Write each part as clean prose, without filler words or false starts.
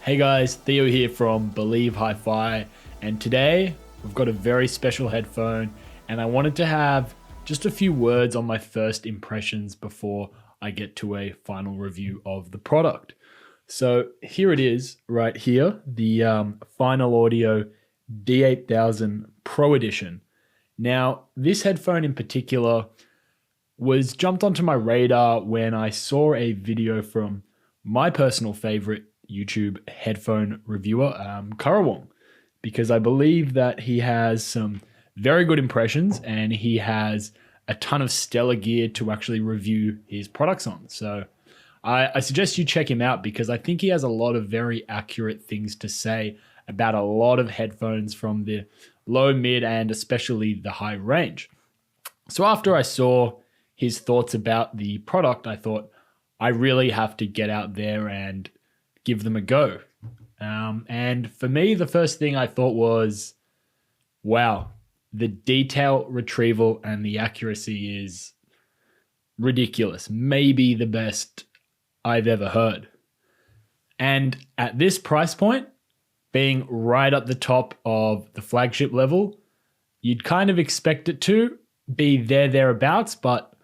Hey guys, Theo here from Believe Hi-Fi, and today we've got a very special headphone, and I wanted to have just a few words on my first impressions before I get to a final review of the product. So here it is right here, the Final Audio D8000 Pro Edition. Now, this headphone in particular was jumped onto my radar when I saw a video from my personal favorite YouTube headphone reviewer, Karawong, because I believe that he has some very good impressions and he has a ton of stellar gear to actually review his products on. So I suggest you check him out because I think he has a lot of very accurate things to say about a lot of headphones from the low, mid, and especially the high range. So after I saw his thoughts about the product, I thought I really have to get out there and give them a go. And for me, the first thing I thought was, wow, the detail retrieval and the accuracy is ridiculous. Maybe the best I've ever heard. And at this price point, being right at the top of the flagship level, you'd kind of expect it to be thereabouts, but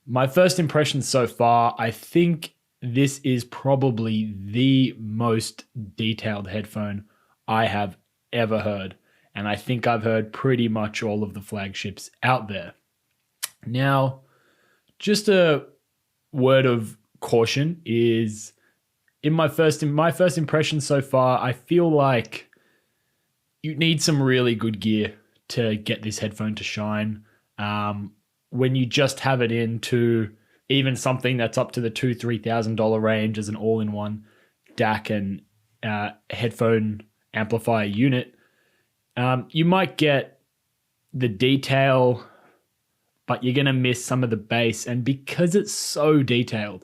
my first impression so far, I think this is probably the most detailed headphone I have ever heard. And I think I've heard pretty much all of the flagships out there. Now, just a word of caution is in my first impression so far, I feel like you need some really good gear to get this headphone to shine. When you just have it into even something that's up to the $2,000-$3,000 range as an all-in-one DAC and headphone amplifier unit, you might get the detail, but you're going to miss some of the bass. And because it's so detailed,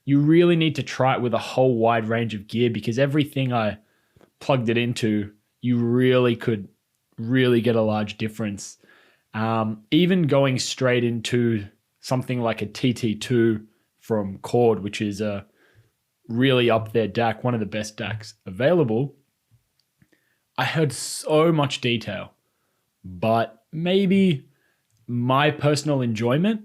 you really need to try it with a whole wide range of gear, because everything I plugged it into, you really could get a large difference. Even going straight into something like a TT2 from Chord, which is a really up there DAC, one of the best DACs available, I heard so much detail, but maybe my personal enjoyment,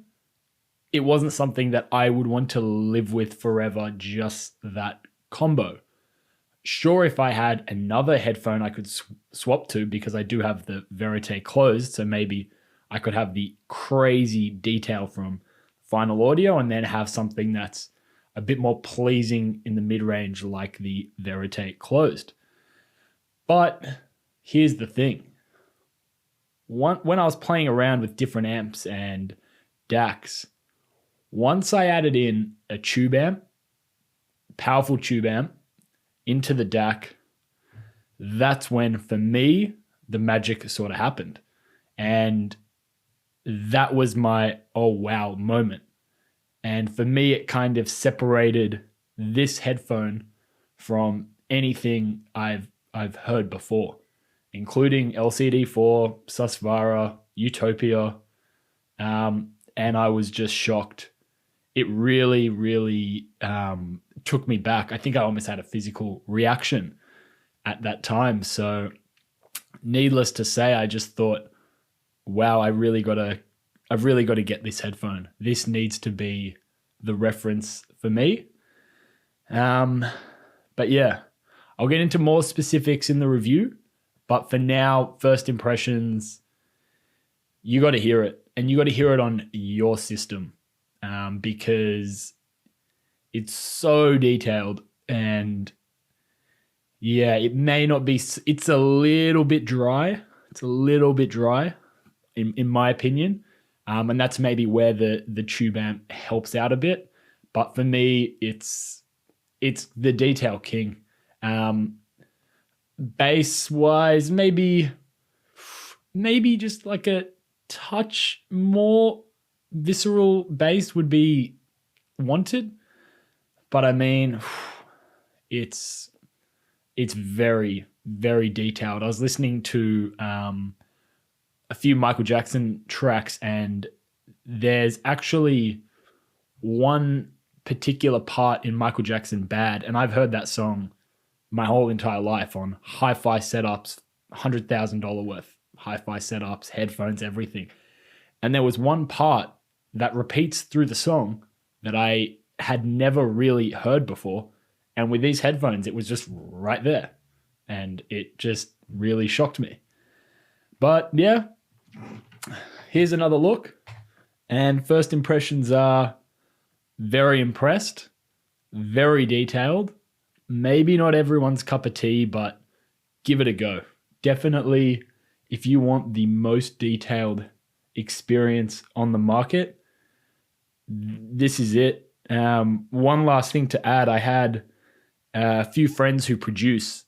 it wasn't something that I would want to live with forever, just that combo. Sure, if I had another headphone I could swap to, because I do have the Verite closed, so maybe I could have the crazy detail from Final Audio and then have something that's a bit more pleasing in the mid-range like the Verite closed. But here's the thing. When I was playing around with different amps and DACs, once I added in a tube amp, powerful tube amp, into the DAC, that's when, for me, the magic sort of happened. And that was my oh wow moment. And for me, it kind of separated this headphone from anything I've heard before, including LCD4, Susvara, Utopia, and I was just shocked. It really, really took me back. I think I almost had a physical reaction at that time. So needless to say, I just thought, wow, I've really got to get this headphone. This needs to be the reference for me. But yeah, I'll get into more specifics in the review. But for now, first impressions, you got to hear it, and you got to hear it on your system, because it's so detailed. And yeah, it may not be. It's a little bit dry. It's a little bit dry, in my opinion. And that's maybe where the tube amp helps out a bit. But for me, it's the detail king. Bass wise, maybe just like a touch more visceral bass would be wanted. But I mean, it's very, very detailed. I was listening to a few Michael Jackson tracks, and there's actually one particular part in Michael Jackson Bad, and I've heard that song my whole entire life on hi-fi setups, $100,000 worth hi-fi setups, headphones, everything. And there was one part that repeats through the song that I had never really heard before. And with these headphones, it was just right there. And it just really shocked me. But yeah, here's another look. And first impressions are very impressed, very detailed. Maybe not everyone's cup of tea, but give it a go. Definitely, if you want the most detailed experience on the market, this is it. One last thing to add, I had a few friends who produce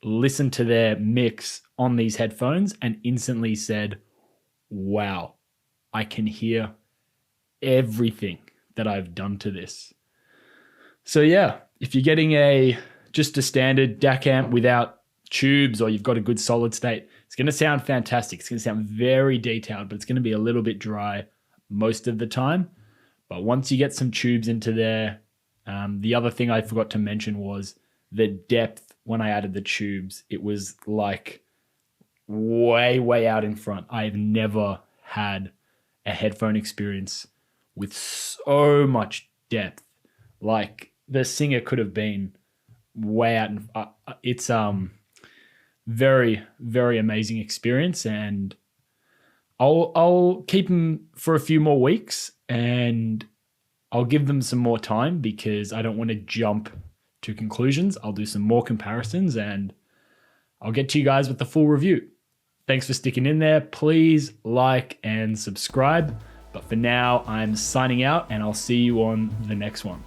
listen to their mix on these headphones and instantly said, wow, I can hear everything that I've done to this. So yeah, if you're getting just a standard DAC amp without tubes, or you've got a good solid state, it's going to sound fantastic. It's going to sound very detailed, but it's going to be a little bit dry most of the time. But once you get some tubes into there, the other thing I forgot to mention was the depth. When I added the tubes, it was like way out in front. I've never had a headphone experience with so much depth. Like the singer could have been way out. It's very amazing experience, and I'll keep them for a few more weeks, and I'll give them some more time because I don't want to jump to conclusions. I'll do some more comparisons, and I'll get to you guys with the full review. Thanks for sticking in there. Please like and subscribe. But for now, I'm signing out, and I'll see you on the next one.